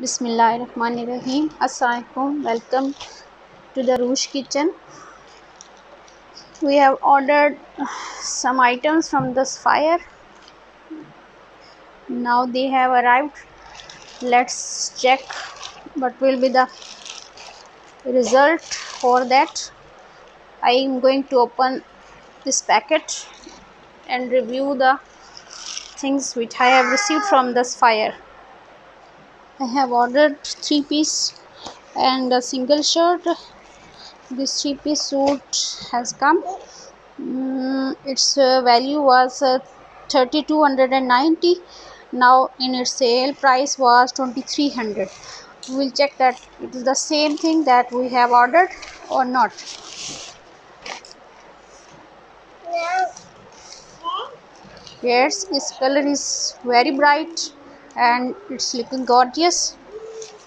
Bismillahirrahmanirrahim. Assalamualaikum. Welcome to the Aroosh kitchen. We have ordered some items from the Sapphire. Now they have arrived. Let's check what will be the result for that. I am going to open this packet and review the things which I have received from the Sapphire. I have ordered 3-piece and a single shirt. This 3-piece suit has come. Its value was 3290. Now in its sale price was 2300. We will check that it is the same thing that we have ordered or not. Yes, its color is very bright and it's looking gorgeous,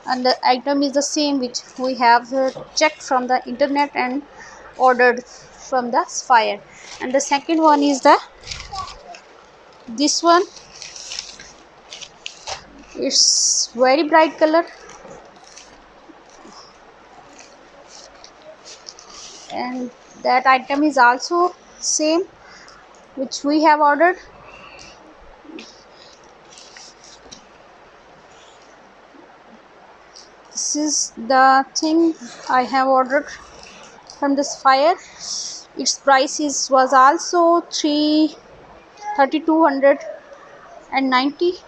and the item is the same which we have checked from the internet and ordered from the Sapphire. And the second one is this one. It's very bright color and that item is also same which we have ordered. This is the thing I have ordered from this Sapphire. Its price was also 3290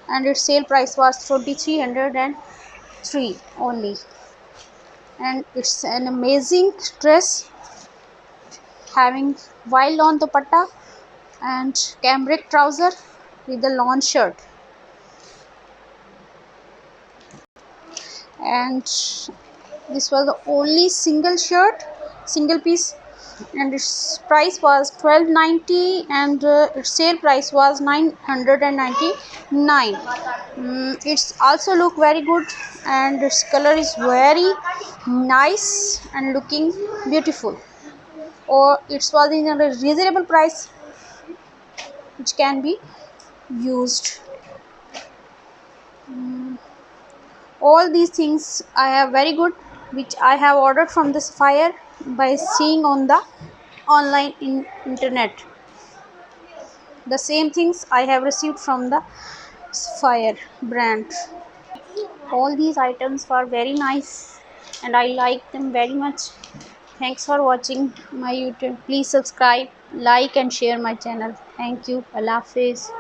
and its sale price was 2303 only. And it's an amazing dress having wild on dupatta and cambric trouser with the lawn shirt. And this was the only single piece, and its price was 1290 and its sale price was 999. It's also look very good and its color is very nice and looking beautiful, or it was in a reasonable price which can be used. All these things I have very good which I have ordered from the Sapphire by seeing on the online internet. The same things I have received from the Sapphire brand. All these items were very nice and I like them very much. Thanks for watching my YouTube. Please subscribe, like and share my channel. Thank you. Allah Hafiz.